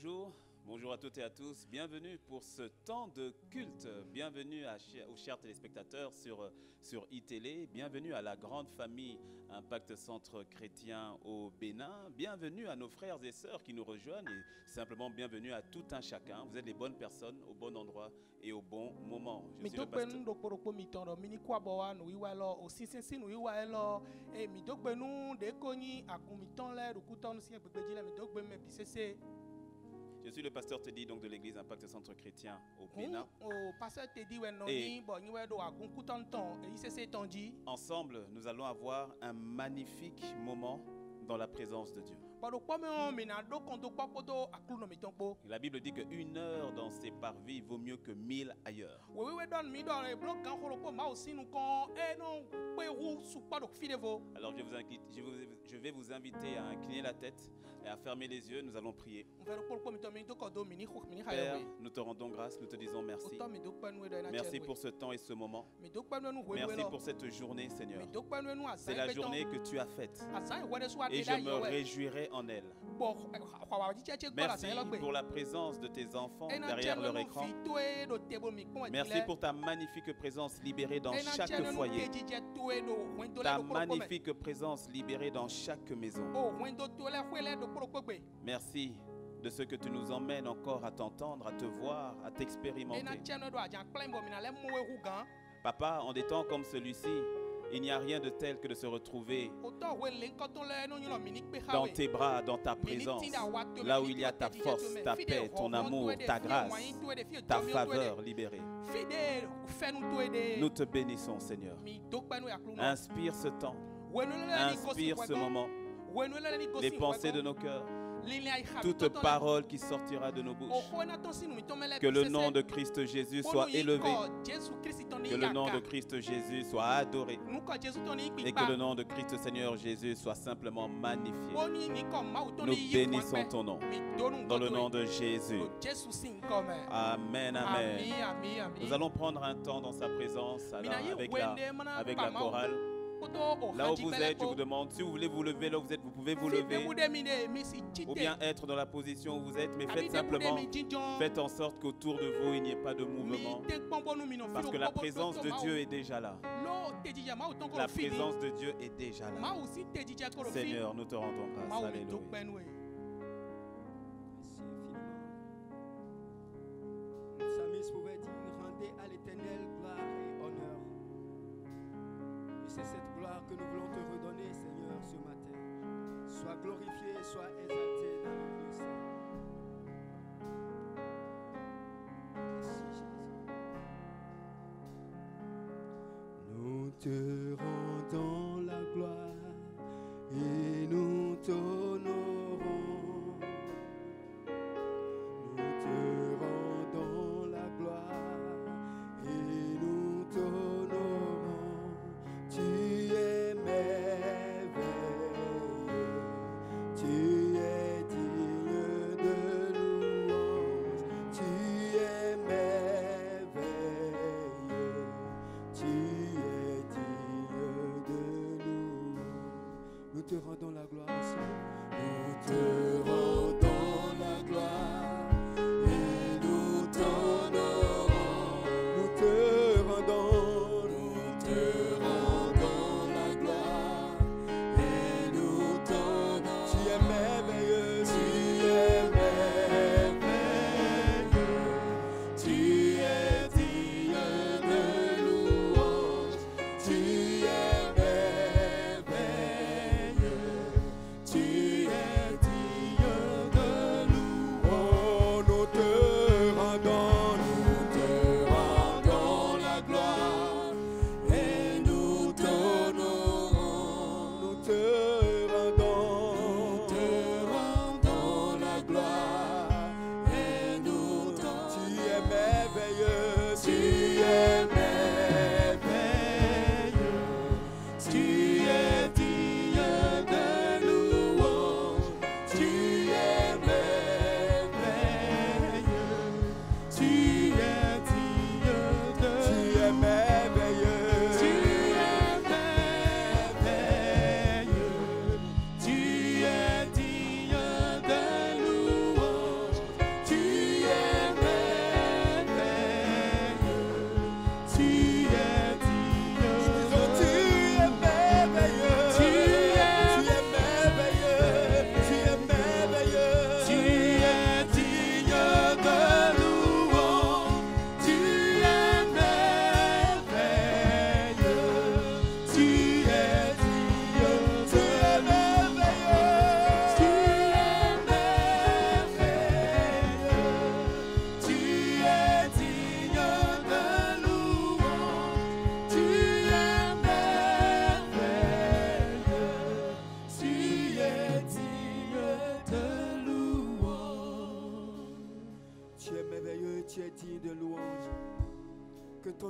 bonjour. Bonjour à toutes et à tous. Bienvenue pour ce temps de culte. Bienvenue aux chers téléspectateurs sur iTélé. Bienvenue à la grande famille Impact Centre Chrétien au Bénin. Bienvenue à nos frères et sœurs qui nous rejoignent. Et simplement bienvenue à tout un chacun. Vous êtes les bonnes personnes au bon endroit et au bon moment. Je suis le pasteur. Je suis le pasteur Teddy donc de l'église Impact Centre Chrétien au Bénin. Et ensemble, nous allons avoir un magnifique moment dans la présence de Dieu. La Bible dit qu'une heure dans ses parvis vaut mieux que 1000 ailleurs. Alors je vais vous inviter à incliner la tête et à fermer les yeux. Nous allons prier. Père, nous te rendons grâce, nous te disons merci. Merci pour ce temps et ce moment. Merci pour cette journée, Seigneur. C'est la journée que tu as faite et je me réjouirai en elle. Merci pour la présence de tes enfants derrière leur écran. Merci pour ta magnifique présence libérée dans chaque foyer. Ta magnifique présence libérée dans chaque maison. Merci de ce que tu nous emmènes encore à t'entendre, à te voir, à t'expérimenter. Papa, en des temps comme celui-ci, il n'y a rien de tel que de se retrouver dans tes bras, dans ta présence, là où il y a ta force, ta paix, ton amour, ta grâce, ta faveur libérée. Nous te bénissons, Seigneur. Inspire ce temps, inspire ce moment, les pensées de nos cœurs, toute parole qui sortira de nos bouches. Que le nom de Christ Jésus soit élevé. Que le nom de Christ Jésus soit adoré. Et que le nom de Christ Seigneur Jésus soit simplement magnifié. Nous bénissons ton nom. Dans le nom de Jésus. Amen, amen. Nous allons prendre un temps dans sa présence avec la chorale. Là où vous êtes, je vous demande, si vous voulez vous lever là où vous êtes, vous pouvez vous lever. Ou bien être dans la position où vous êtes, mais faites simplement, faites en sorte qu'autour de vous, il n'y ait pas de mouvement. Parce que la présence de Dieu est déjà là. La présence de Dieu est déjà là. Seigneur, nous te rendons grâce. Alléluia. Merci infiniment. Le psalmiste pouvait dire, rendez à l'Éternel gloire et honneur. C'est cette gloire que nous voulons te redonner, Seigneur, ce matin. Sois glorifié, sois exalté dans notre lieu saint. Merci, Jésus. Nous te rendons la gloire et nous t'honorons. Nous te rendons la gloire et nous t'honorons. Tu es merveilleux, tu es digne de louange, tu es merveilleux, tu es digne de louange. Nous te rendons la gloire, Seigneur. Nous te rendons la gloire et nous t'honorons. Nous te rendons.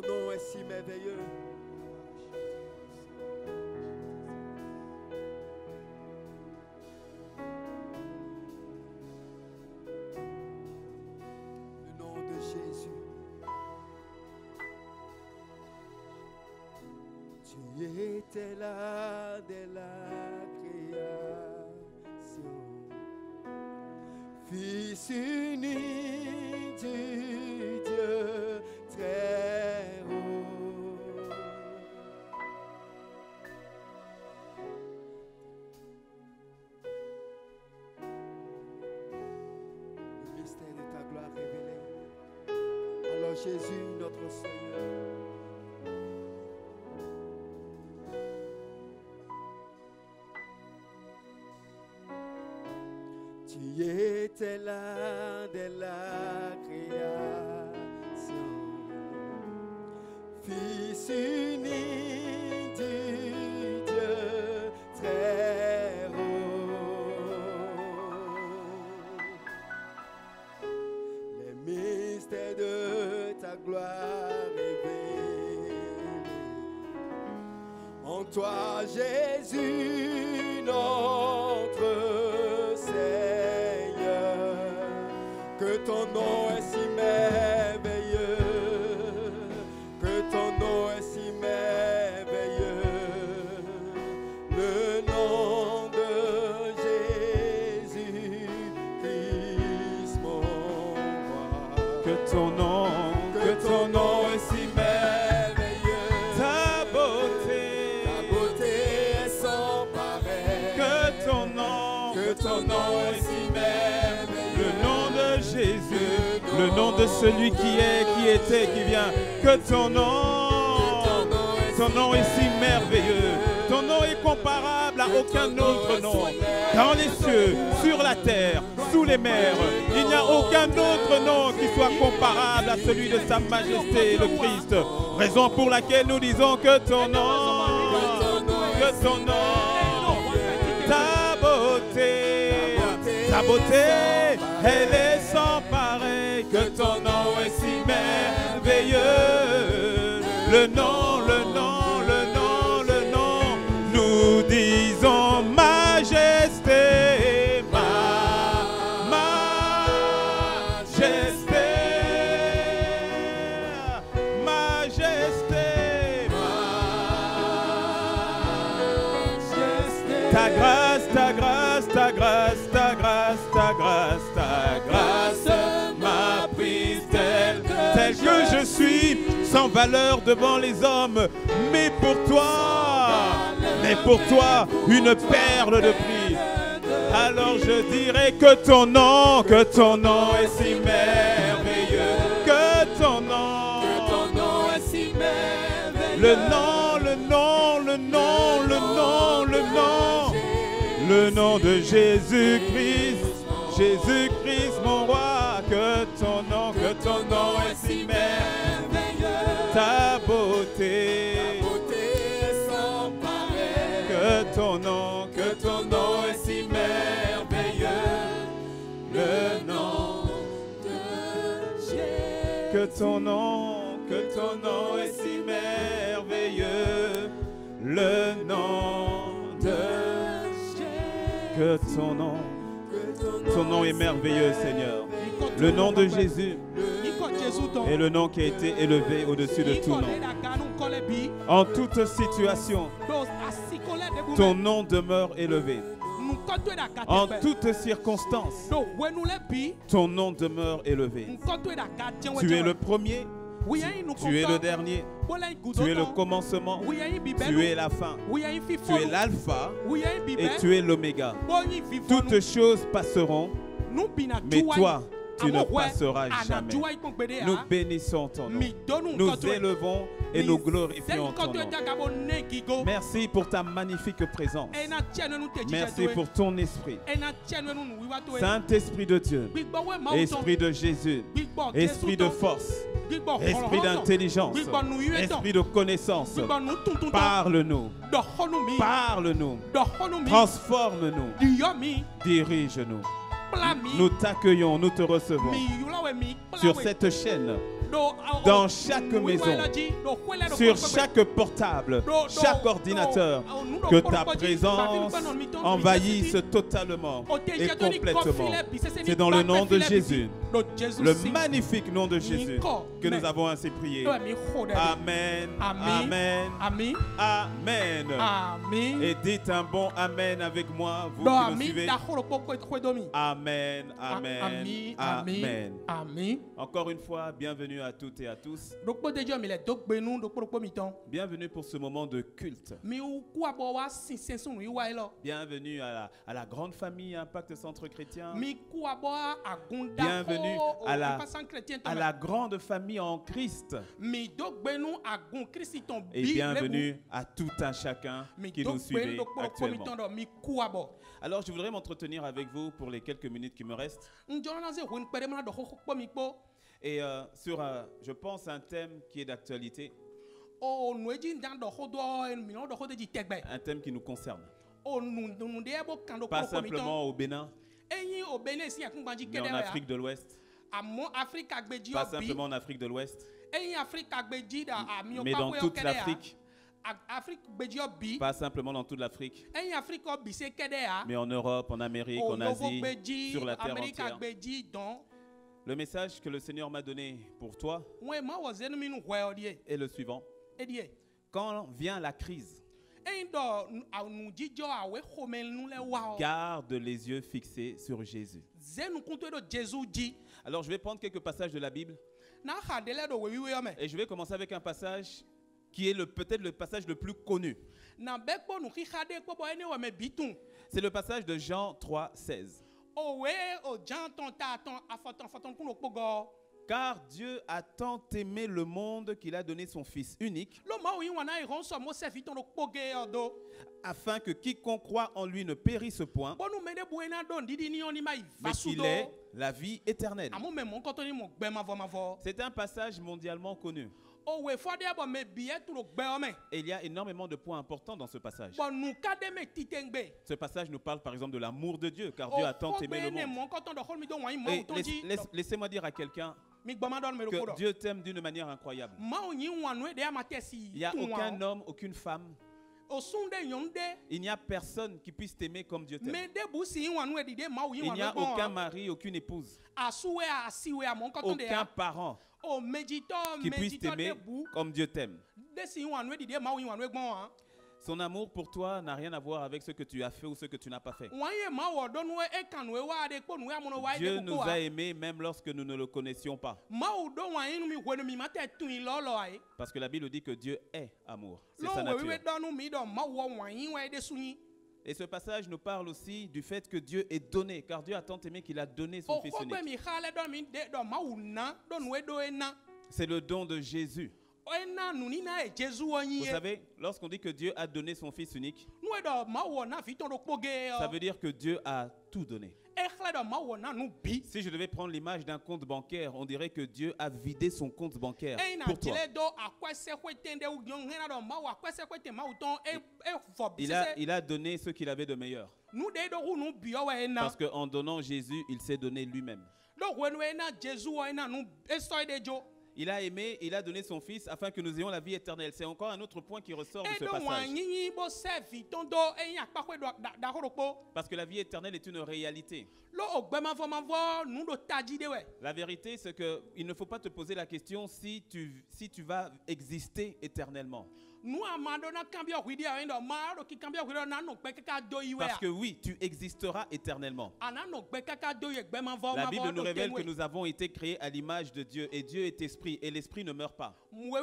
ton nom est si merveilleux. Le nom de Jésus. Tu étais là dès la création, Fils unique du Dieu très haut. Le mystère de ta gloire révélé. Alors Jésus, notre Seigneur, tu étais là dès la création, Fils unique du Dieu très haut. Les mystères de ta gloire révélés en toi, Jésus, notre que ton nom est si merveilleux, que ton nom est si merveilleux, le nom de Jésus Christ mon roi. Que ton nom est si merveilleux, ta beauté est sans pareil. Que ton nom est si merveilleux, le nom de Jésus, le nom de celui qui est, qui était, qui vient. Que ton nom est si merveilleux. Ton nom est comparable à aucun autre nom. Dans les cieux, sur la terre, sous les mers, il n'y a aucun autre nom qui soit comparable à celui de Sa Majesté, le Christ. Raison pour laquelle nous disons que ton nom, ta beauté, elle est sans pareil. Que ton nom est si merveilleux. Le nom, nous disons majesté, ta grâce m'a prise telle que je suis, sans valeur devant les hommes, mais pour toi, une perle de prix. Alors je dirai que ton nom est si merveilleux, que ton nom est si merveilleux. Le nom de Jésus-Christ, mon roi. Que ton nom est si merveilleux. Ta beauté est sans pareil. Que ton nom est si merveilleux. Le nom de Jésus. Que ton nom est si merveilleux. Le nom de Jésus. Que ton nom est merveilleux, Seigneur. Le nom de Jésus est le nom qui a été élevé au-dessus de tout nom. En toute situation, ton nom demeure élevé. En toutes circonstances, ton nom demeure élevé. Tu es le premier, tu es le dernier, tu es le commencement, tu es la fin, tu es l'alpha et tu es l'oméga. Toutes choses passeront, mais toi, tu ne passeras jamais. Nous bénissons ton nom. Nous élevons et nous glorifions ton nom. Merci pour ta magnifique présence. Merci pour ton esprit. Saint-Esprit de Dieu, Esprit de Jésus, Esprit de force, Esprit d'intelligence, Esprit de connaissance. Parle-nous. Parle-nous. Transforme-nous. Dirige-nous. Nous t'accueillons, nous te recevons sur cette chaîne dans chaque maison, sur chaque portable, chaque ordinateur, que ta présence envahisse totalement et complètement. C'est dans le nom de Jésus, le magnifique nom de Jésus, que nous avons ainsi prié. Amen, amen, amen. Et dites un bon amen avec moi, vous qui me suivez. Amen, amen, amen. Encore une fois, bienvenue à toutes et à tous. Bienvenue pour ce moment de culte. Bienvenue à la grande famille Impact Centre Chrétien. Bienvenue à la grande famille en Christ. Et bienvenue à tout un chacun qui nous suit actuellement. Alors, je voudrais m'entretenir avec vous pour les quelques minutes qui me restent. Et sur, je pense, un thème qui est d'actualité. Un thème qui nous concerne. Pas simplement au Bénin, mais en Afrique de l'Ouest. Pas simplement en Afrique de l'Ouest, mais dans toute l'Afrique. Pas simplement dans toute l'Afrique, mais en Europe, en Amérique, en Asie, sur la terre entière. Le message que le Seigneur m'a donné pour toi est le suivant. Quand vient la crise, garde les yeux fixés sur Jésus. Alors je vais prendre quelques passages de la Bible et je vais commencer avec un passage qui est peut-être le passage le plus connu. C'est le passage de Jean 3,16. Car Dieu a tant aimé le monde qu'il a donné son Fils unique, afin que quiconque croit en lui ne périsse point, mais qu'il ait la vie éternelle. C'est un passage mondialement connu. Et il y a énormément de points importants dans ce passage. Ce passage nous parle par exemple de l'amour de Dieu, car Dieu a tant aimé le monde. Et laissez-moi dire à quelqu'un que Dieu t'aime d'une manière incroyable. Il n'y a aucun homme, aucune femme, il n'y a personne qui puisse t'aimer comme Dieu t'aime. Il n'y a aucun mari, aucune épouse, aucun parent qui puisse t'aimer comme Dieu t'aime. Son amour pour toi n'a rien à voir avec ce que tu as fait ou ce que tu n'as pas fait. Dieu nous a aimés même lorsque nous ne le connaissions pas. Parce que la Bible dit que Dieu est amour. C'est sa nature. Et ce passage nous parle aussi du fait que Dieu est donné, car Dieu a tant aimé qu'il a donné son Fils unique. C'est le don de Jésus. Vous savez, lorsqu'on dit que Dieu a donné son Fils unique, ça veut dire que Dieu a tout donné. Si je devais prendre l'image d'un compte bancaire, on dirait que Dieu a vidé son compte bancaire pour toi. Il a donné ce qu'il avait de meilleur. Parce qu'en donnant Jésus, il s'est donné lui-même. Il a aimé, il a donné son Fils afin que nous ayons la vie éternelle. C'est encore un autre point qui ressort de ce passage. Parce que la vie éternelle est une réalité. La vérité, c'est qu'il ne faut pas te poser la question si tu vas exister éternellement. Parce que oui, tu existeras éternellement. La Bible nous révèle que nous avons été créés à l'image de Dieu et Dieu est esprit et l'esprit ne meurt pas. Donc,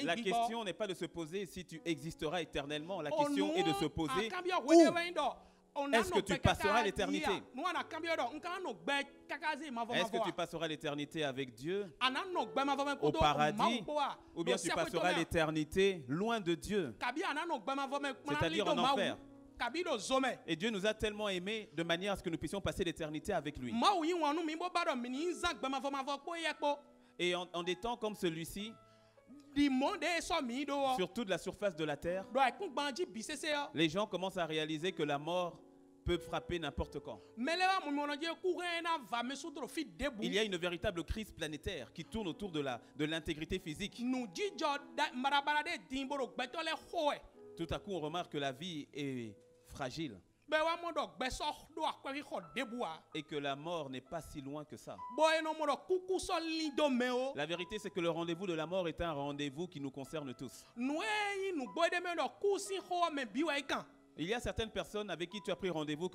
la question n'est pas de se poser si tu existeras éternellement. La question est de se poser où est-ce que tu passeras l'éternité? Est-ce que tu passeras l'éternité avec Dieu au paradis ou bien tu passeras l'éternité loin de Dieu, c'est-à-dire en enfer? Et Dieu nous a tellement aimés de manière à ce que nous puissions passer l'éternité avec lui. Et en des temps comme celui-ci, sur toute la surface de la terre, les gens commencent à réaliser que la mort peut frapper n'importe quand. Il y a une véritable crise planétaire qui tourne autour de l'intégrité physique. Tout à coup, on remarque que la vie est fragile. Et que la mort n'est pas si loin que ça. La vérité, c'est que le rendez-vous de la mort est un rendez-vous qui nous concerne tous. Il y a certaines personnes avec qui tu as pris rendez-vous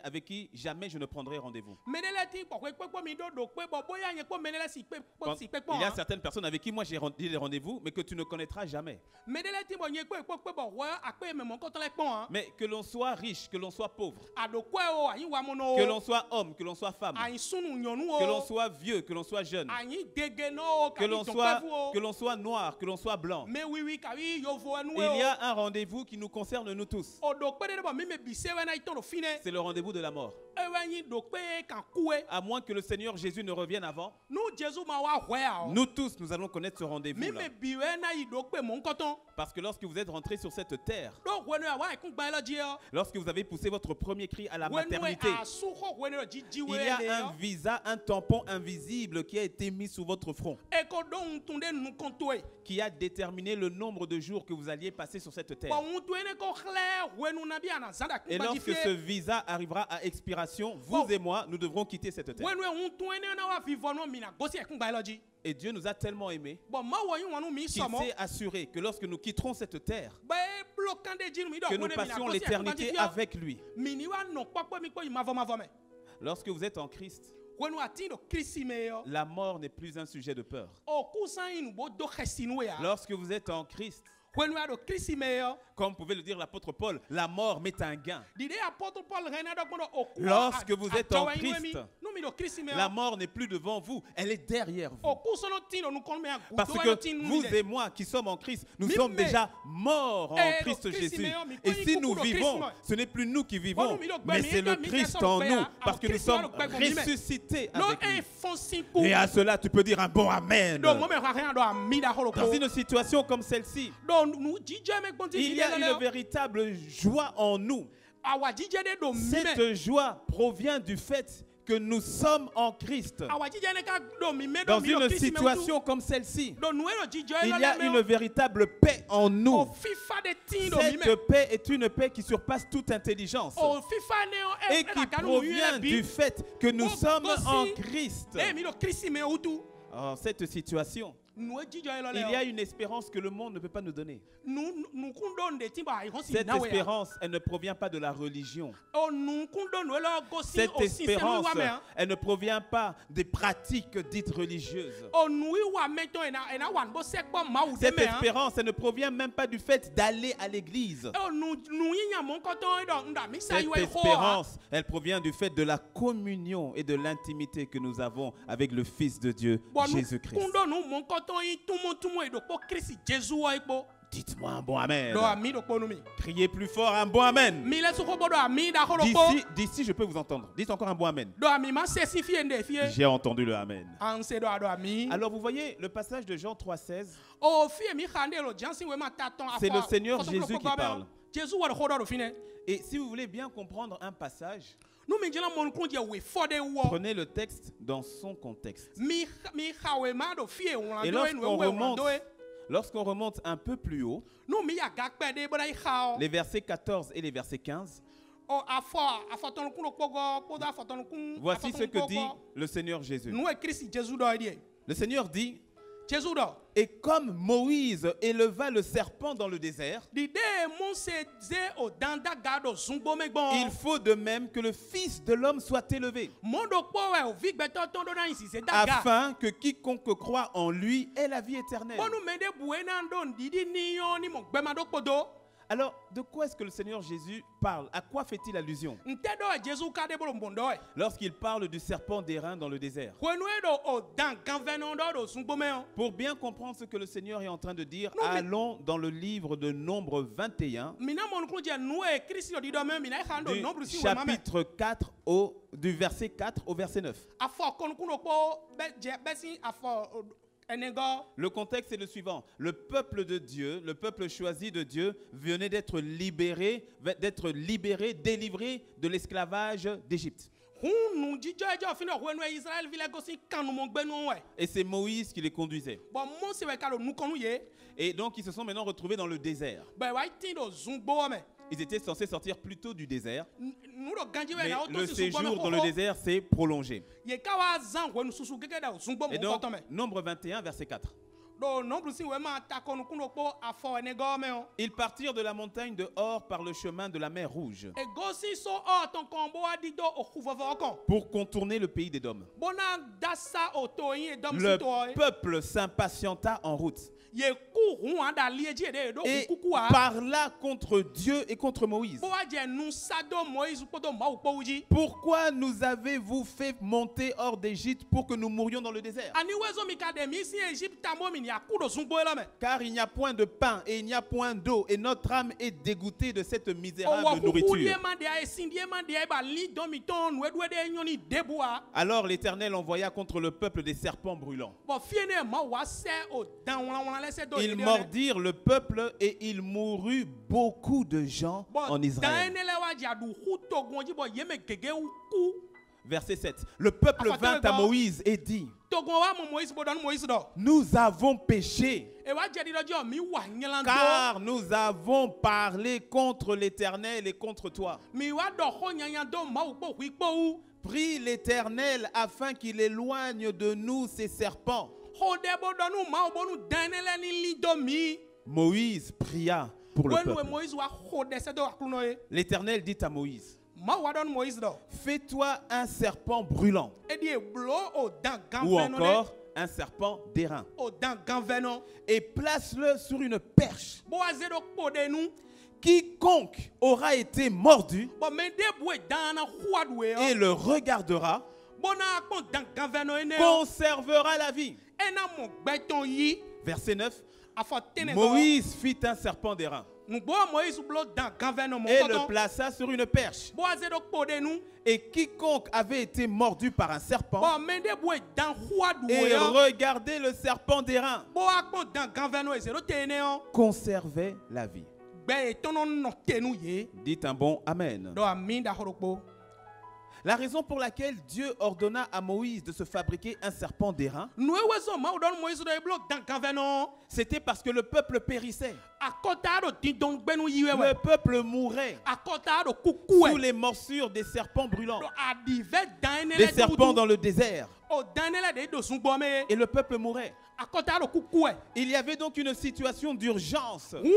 avec qui jamais je ne prendrai rendez-vous. Il y a certaines personnes avec qui moi j'ai des rendez-vous, mais que tu ne connaîtras jamais. Mais que l'on soit riche, que l'on soit pauvre, que l'on soit homme, que l'on soit femme, que l'on soit vieux, que l'on soit jeune, que l'on soit noir, que l'on soit blanc, il y a un rendez-vous qui nous concerne nous tous. C'est le rendez-vous de la mort. À moins que le Seigneur Jésus ne revienne avant, nous tous, nous allons connaître ce rendez-vous-là. Parce que lorsque vous êtes rentrés sur cette terre, lorsque vous avez poussé votre premier cri à la maternité, il y a un visa, un tampon invisible qui a été mis sous votre front, qui a déterminé le nombre de jours que vous alliez passer sur cette terre. Et lorsque ce visa arrivera à expiration, vous et moi, nous devrons quitter cette terre. Et Dieu nous a tellement aimés qu'il s'est assuré que lorsque nous quitterons cette terre, que nous passions l'éternité avec lui. Lorsque vous êtes en Christ, la mort n'est plus un sujet de peur. Lorsque vous êtes en Christ, comme pouvait le dire l'apôtre Paul, la mort met un gain. Lorsque vous êtes en Christ, la mort n'est plus devant vous, elle est derrière vous. Parce que vous et moi qui sommes en Christ, nous sommes déjà morts en Christ Jésus. Et si nous vivons, ce n'est plus nous qui vivons, mais c'est le Christ en nous, parce que nous sommes ressuscités avec lui. Et à cela, tu peux dire un bon amen. Dans une situation comme celle-ci, il y a une véritable joie en nous. Cette joie provient du fait que nous sommes en Christ. Dans une situation comme celle-ci, il y a une véritable paix en nous. Cette paix est une paix qui surpasse toute intelligence et qui provient du fait que nous sommes en Christ. En cette situation, il y a une espérance que le monde ne peut pas nous donner. Cette espérance, elle ne provient pas de la religion. Cette espérance, elle ne provient pas des pratiques dites religieuses. Cette espérance, elle ne provient même pas du fait d'aller à l'église. Cette espérance, elle provient du fait de la communion et de l'intimité que nous avons avec le Fils de Dieu, Jésus-Christ. Dites-moi un bon amen. Criez plus fort un bon amen. D'ici, je peux vous entendre. Dites encore un bon amen. J'ai entendu le amen. Alors vous voyez le passage de Jean 3,16. C'est le Seigneur Jésus qui parle. Et si vous voulez bien comprendre un passage, prenez le texte dans son contexte. Et lorsqu'on remonte un peu plus haut, les versets 14 et les versets 15, voici ce que dit le Seigneur Jésus. Le Seigneur dit: et comme Moïse éleva le serpent dans le désert, il faut de même que le Fils de l'homme soit élevé, afin que quiconque croit en lui ait la vie éternelle. Alors, de quoi est-ce que le Seigneur Jésus parle? À quoi fait-il allusion lorsqu'il parle du serpent d'airain dans le désert? Pour bien comprendre ce que le Seigneur est en train de dire, allons dans le livre de Nombre 21, du chapitre 4 du verset 4 au verset 9. Le contexte est le suivant. Le peuple de Dieu, le peuple choisi de Dieu, venait d'être libéré, délivré de l'esclavage d'Égypte. Et c'est Moïse qui les conduisait. Et donc ils se sont maintenant retrouvés dans le désert. Ils étaient censés sortir plus tôt du désert, mais le séjour dans le désert s'est prolongé. Et donc, Nombre 21, verset 4. Ils partirent de la montagne de Hor par le chemin de la mer Rouge pour contourner le pays d'Édom. Le peuple s'impatienta en route et parla contre Dieu et contre Moïse. Pourquoi nous avez-vous fait monter hors d'Égypte pour que nous mourions dans le désert? Car il n'y a point de pain et il n'y a point d'eau et notre âme est dégoûtée de cette misérable nourriture. Alors l'Éternel envoya contre le peuple des serpents brûlants. Ils mordirent le peuple et il mourut beaucoup de gens en Israël. Verset 7. Le peuple vint à Moïse et dit: nous avons péché, car nous avons parlé contre l'Éternel et contre toi. Prie l'Éternel afin qu'il éloigne de nous ces serpents. Moïse pria pour le peuple. L'Éternel dit à Moïse: fais-toi un serpent brûlant, ou encore un serpent d'airain, et place-le sur une perche. Quiconque aura été mordu et le regardera conservera la vie. Verset 9. Moïse fit un serpent d'airain et le plaça sur une perche. Et quiconque avait été mordu par un serpent et regardait le serpent d'airain conservait la vie. Dites un bon amen. La raison pour laquelle Dieu ordonna à Moïse de se fabriquer un serpent d'airain, c'était parce que le peuple périssait. Le peuple mourait sous les morsures des serpents brûlants, des serpents dans le désert. Et le peuple mourait. Il y avait donc une situation d'urgence. Il y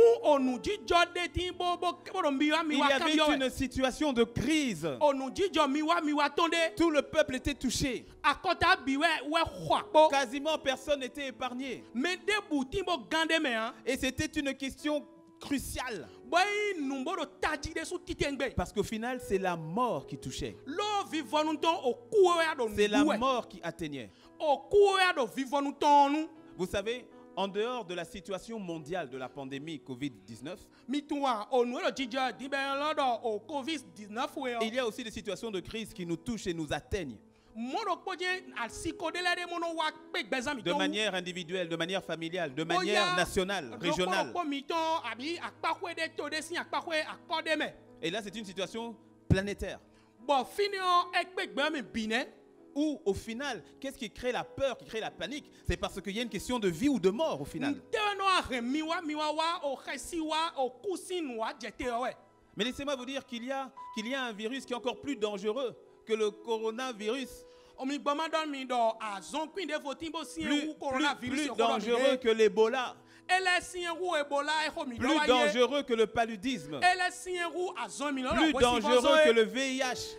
avait une situation de crise. Tout le peuple était touché. Quasiment personne n'était épargné. Et c'était une question cruciale. Parce qu'au final, c'est la mort qui touchait. C'est la mort qui atteignait. Vous savez, en dehors de la situation mondiale de la pandémie Covid-19, il y a aussi des situations de crise qui nous touchent et nous atteignent. De manière individuelle, de manière familiale, de manière nationale, régionale. Et là, c'est une situation planétaire. Où au final, qu'est-ce qui crée la peur, qui crée la panique? C'est parce qu'il y a une question de vie ou de mort au final. Mais laissez-moi vous dire qu'il y a un virus qui est encore plus dangereux que le coronavirus. Plus dangereux que l'Ebola. Plus dangereux que le paludisme. Plus dangereux que le VIH.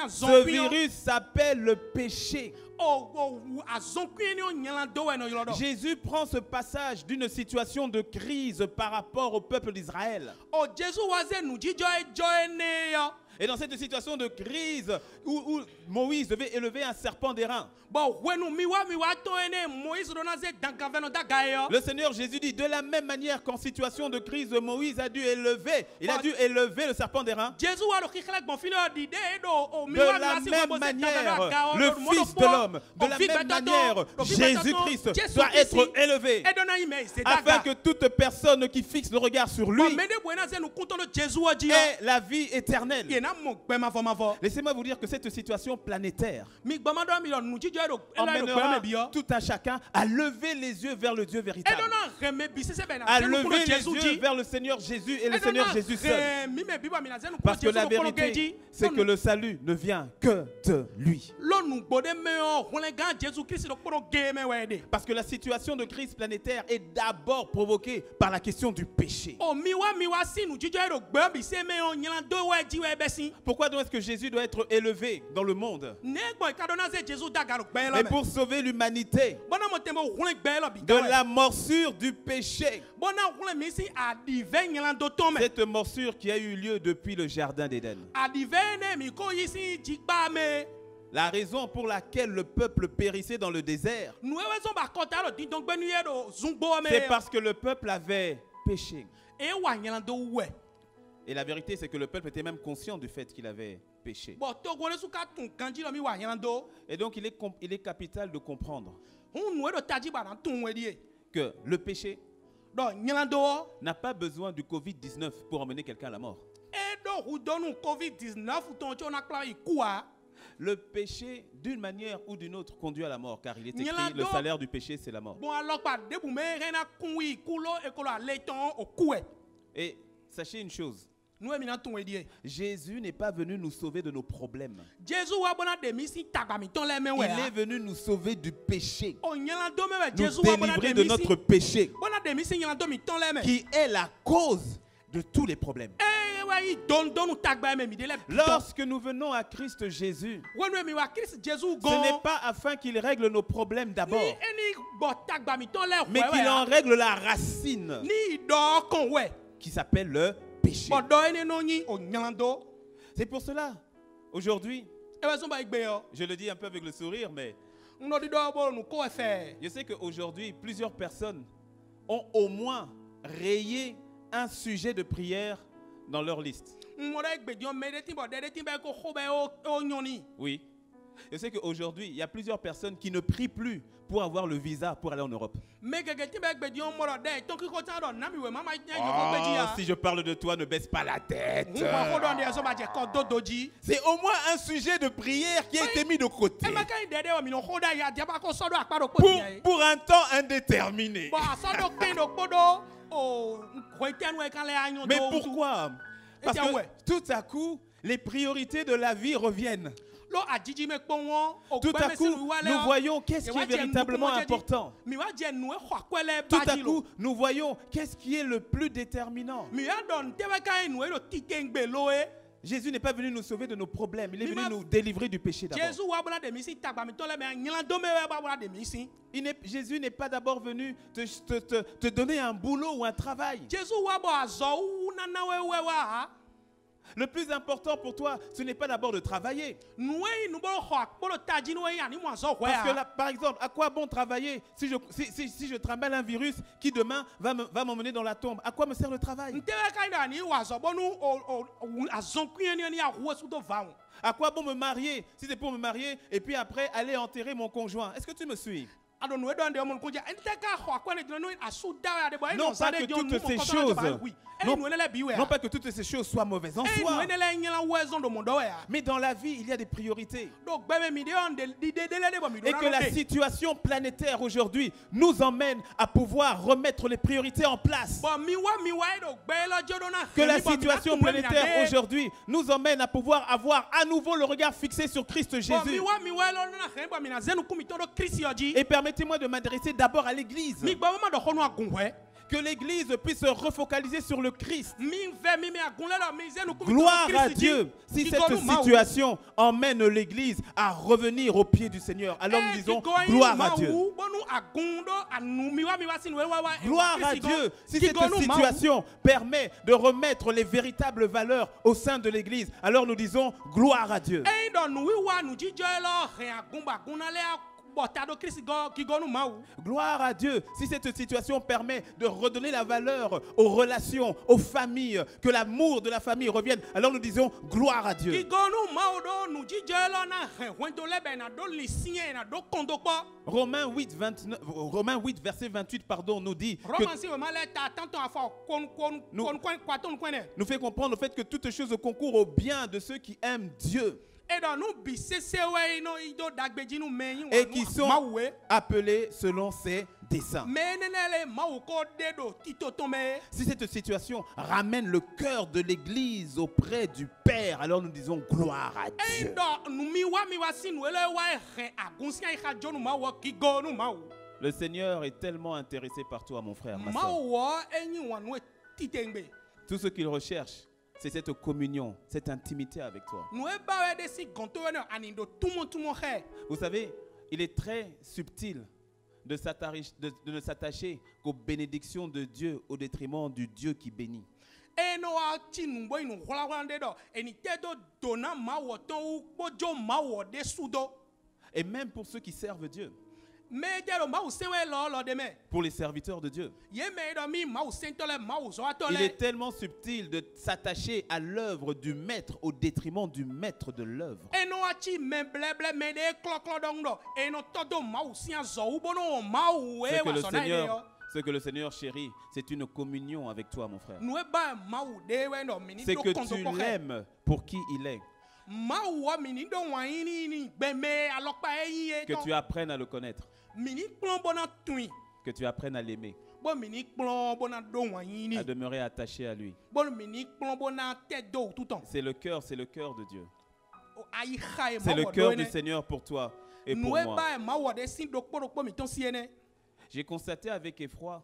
Ce virus s'appelle le péché. Jésus prend ce passage d'une situation de crise par rapport au peuple d'Israël Et dans cette situation de crise où Moïse devait élever un serpent d'airain, le Seigneur Jésus dit de la même manière qu'en situation de crise, Moïse a dû élever, le serpent d'airain. De la même manière, le Fils de l'homme, de la même manière, Jésus-Christ doit être élevé, afin que toute personne qui fixe le regard sur lui ait la vie éternelle. Laissez-moi vous dire que cette situation planétaire emmènera tout un chacun à lever les yeux vers le Dieu véritable, à lever les yeux vers le Seigneur Jésus et le Seigneur Jésus seul. Parce que la vérité, c'est que le salut ne vient que de lui. Parce que la situation de crise planétaire est d'abord provoquée par la question du péché. Pourquoi donc est-ce que Jésus doit être élevé dans le monde? Et pour sauver l'humanité de la morsure du péché. Cette morsure qui a eu lieu depuis le jardin d'Éden. La raison pour laquelle le peuple périssait dans le désert, c'est parce que le peuple avait péché. Et la vérité, c'est que le peuple était même conscient du fait qu'il avait péché. Et donc, il est capital de comprendre que le péché n'a pas besoin du Covid-19 pour emmener quelqu'un à la mort. Le péché, d'une manière ou d'une autre, conduit à la mort, car il est écrit, le salaire du péché, c'est la mort. Et sachez une chose, Jésus n'est pas venu nous sauver de nos problèmes. Il est venu nous sauver du péché, nous délivrer de notre péché, qui est la cause de tous les problèmes. Lorsque nous venons à Christ Jésus, ce n'est pas afin qu'il règle nos problèmes d'abord, mais qu'il en règle la racine qui s'appelle le péché. C'est pour cela, aujourd'hui, je le dis un peu avec le sourire, mais je sais qu'aujourd'hui, plusieurs personnes ont au moins rayé un sujet de prière dans leur liste. Oui. Je sais qu'aujourd'hui, il y a plusieurs personnes qui ne prient plus pour avoir le visa pour aller en Europe. Si je parle de toi, ne baisse pas la tête. C'est au moins un sujet de prière qui a été mis de côté pour un temps indéterminé. Mais pourquoi? Parce que tout à coup, les priorités de la vie reviennent. Tout à coup, nous voyons qu'est-ce qui est véritablement important. Tout à coup, nous voyons qu'est-ce qui est le plus déterminant. Jésus n'est pas venu nous sauver de nos problèmes. Il est venu nous délivrer du péché d'abord. Jésus n'est pas d'abord venu te donner un boulot ou un travail. Le plus important pour toi, ce n'est pas d'abord de travailler. Parce que là, par exemple, à quoi bon travailler si je trimballe un virus qui demain va m'emmener dans la tombe? À quoi me sert le travail? À quoi bon me marier si c'est pour me marier et puis après aller enterrer mon conjoint? Est-ce que tu me suis? Non pas que toutes ces choses, non pas que toutes ces choses soient mauvaises en soi, mais dans la vie il y a des priorités. Et que la situation planétaire aujourd'hui nous emmène à pouvoir remettre les priorités en place. Que la situation planétaire aujourd'hui nous emmène à pouvoir avoir à nouveau le regard fixé sur Christ Jésus. Et permettez-moi de m'adresser d'abord à l'Église. Que l'église puisse se refocaliser sur le Christ. Gloire à Dieu. Si cette situation emmène l'église à revenir au pied du Seigneur, alors nous disons gloire à Dieu. Gloire à Dieu. Si cette situation permet de remettre les véritables valeurs au sein de l'église, alors nous disons gloire à Dieu. Gloire à Dieu. Si cette situation permet de redonner la valeur aux relations, aux familles, que l'amour de la famille revienne, alors nous disons gloire à Dieu. Romains 8, verset 28, nous dit que nous fait comprendre le fait que toutes choses concourent au bien de ceux qui aiment Dieu et qui sont appelés selon ses desseins. Si cette situation ramène le cœur de l'église auprès du Père, alors nous disons gloire à Dieu. Le Seigneur est tellement intéressé par toi, mon frère, ma soeur. Tout ce qu'il recherche, c'est cette communion, cette intimité avec toi. Vous savez, il est très subtil de ne s'attacher qu'aux bénédictions de Dieu au détriment du Dieu qui bénit. Et même pour ceux qui servent Dieu. Pour les serviteurs de Dieu. Il est tellement subtil de s'attacher à l'œuvre du maître au détriment du maître de l'œuvre. Ce que le Seigneur chérit, c'est une communion avec toi, mon frère. C'est que tu l'aimes pour qui il est. Que tu apprennes à le connaître. Que tu apprennes à l'aimer. À demeurer attaché à lui. C'est le cœur de Dieu. C'est le cœur du Seigneur pour toi et pour moi. J'ai constaté avec effroi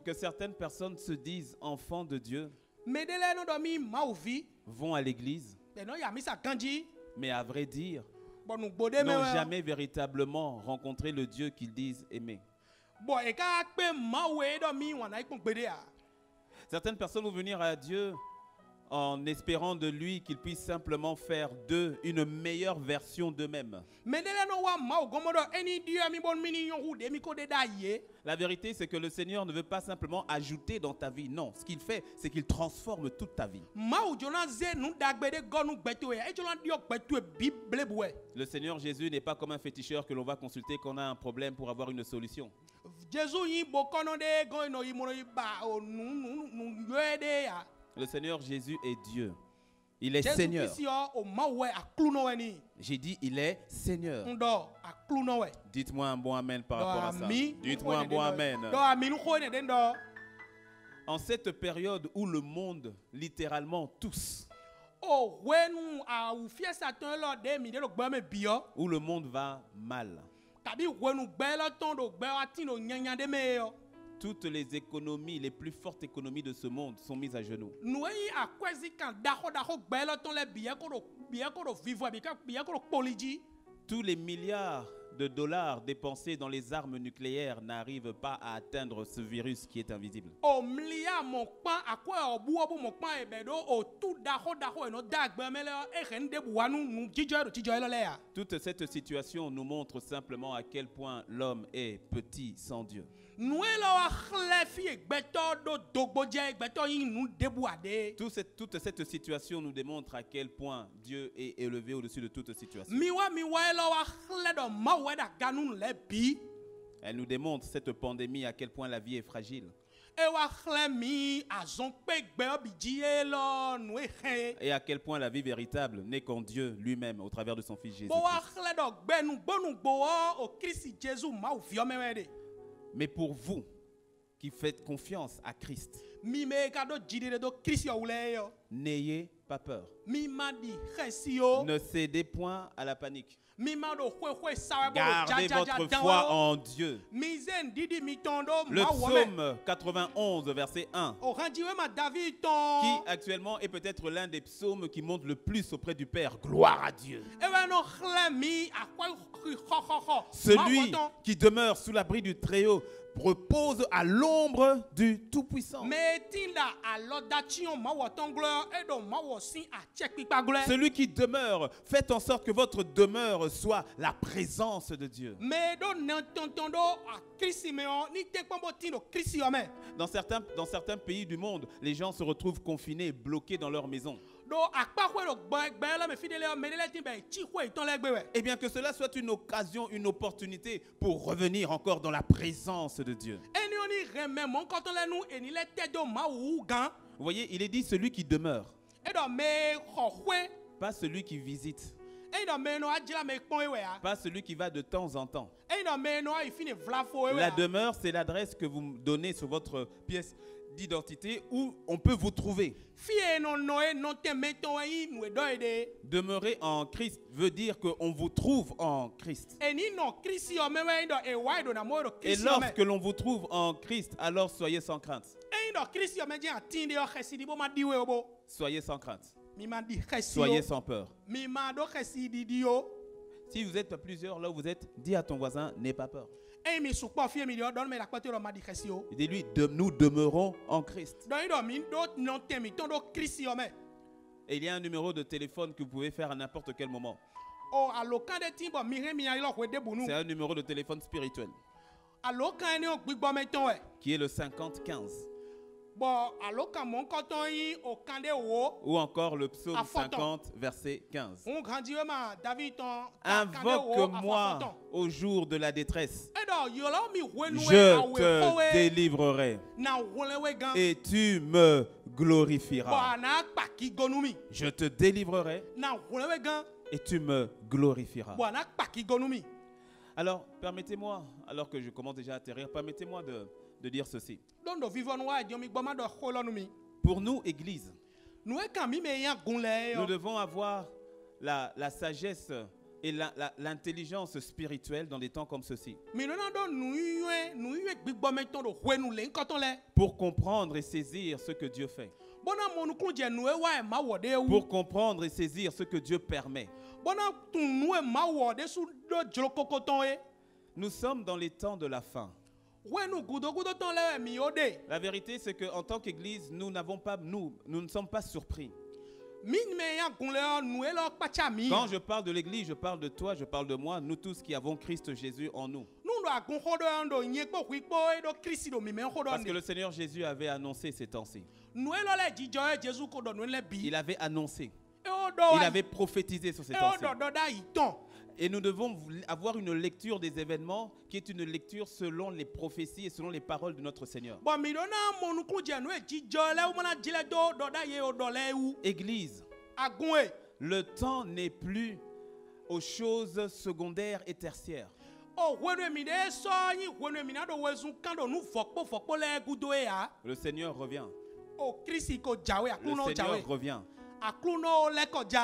que certaines personnes se disent enfants de Dieu, vont à l'église, mais à vrai dire, n'ont jamais véritablement rencontré le Dieu qu'ils disent aimer. Certaines personnes vont venir à Dieu en espérant de lui qu'il puisse simplement faire d'eux une meilleure version d'eux-mêmes. La vérité, c'est que le Seigneur ne veut pas simplement ajouter dans ta vie. Non, ce qu'il fait, c'est qu'il transforme toute ta vie. Le Seigneur Jésus n'est pas comme un féticheur que l'on va consulter quand on a un problème pour avoir une solution. Le Seigneur Jésus est Dieu. Il est Seigneur. J'ai dit, il est Seigneur. Dites-moi un bon amen par rapport à ça. Dites-moi un bon amen. En cette période où le monde, littéralement tous, où le monde va mal, toutes les économies, les plus fortes économies de ce monde sont mises à genoux. Tous les milliards de dollars dépensés dans les armes nucléaires n'arrivent pas à atteindre ce virus qui est invisible. Toute cette situation nous montre simplement à quel point l'homme est petit sans Dieu. Toute cette situation nous démontre à quel point Dieu est élevé au-dessus de toute situation. Elle nous démontre, cette pandémie, à quel point la vie est fragile. Et à quel point la vie véritable n'est qu'en Dieu lui-même au travers de son Fils Jésus. Mais pour vous qui faites confiance à Christ, n'ayez pas peur. Ne cédez point à la panique. Gardez votre foi en Dieu. Le psaume 91, verset 1, qui actuellement est peut-être l'un des psaumes qui monte le plus auprès du Père. Gloire à Dieu. Celui qui demeure sous l'abri du Très-Haut repose à l'ombre du Tout-Puissant. Celui qui demeure, faites en sorte que votre demeure soit la présence de Dieu. Dans certains pays du monde, les gens se retrouvent confinés, bloqués dans leur maison. Et bien que cela soit une occasion, une opportunité pour revenir encore dans la présence de Dieu. Vous voyez, il est dit celui qui demeure, pas celui qui visite, pas celui qui va de temps en temps. La demeure, c'est l'adresse que vous donnez sur votre pièce d'identité où on peut vous trouver. Demeurer en Christ veut dire qu'on vous trouve en Christ. Et lorsque l'on vous trouve en Christ, alors soyez sans crainte. Soyez sans crainte. Soyez sans peur. Si vous êtes plusieurs là où vous êtes, dis à ton voisin, n'aie pas peur. Dis-lui, nous demeurons en Christ. Et il y a un numéro de téléphone que vous pouvez faire à n'importe quel moment. C'est un numéro de téléphone spirituel qui est le 5015. Ou encore le psaume 50, verset 15. Invoque-moi au jour de la détresse. Je te délivrerai et tu me glorifieras. Je te délivrerai et tu me glorifieras. Alors, permettez-moi, alors que je commence déjà à atterrir, permettez-moi de dire ceci. Pour nous, Église, nous devons avoir la sagesse et l'intelligence spirituelle dans des temps comme ceci. Pour comprendre et saisir ce que Dieu fait. Pour comprendre et saisir ce que Dieu permet. Nous sommes dans les temps de la fin. La vérité, c'est qu'en tant qu'Église, nous ne sommes pas surpris. Quand je parle de l'Église, je parle de toi, je parle de moi, nous tous qui avons Christ Jésus en nous. Parce que le Seigneur Jésus avait annoncé ces temps-ci. Il avait annoncé. Il avait prophétisé sur ces temps-ci. Et nous devons avoir une lecture des événements qui est une lecture selon les prophéties et selon les paroles de notre Seigneur. Église, le temps n'est plus aux choses secondaires et tertiaires. Le Seigneur revient. Le Seigneur revient.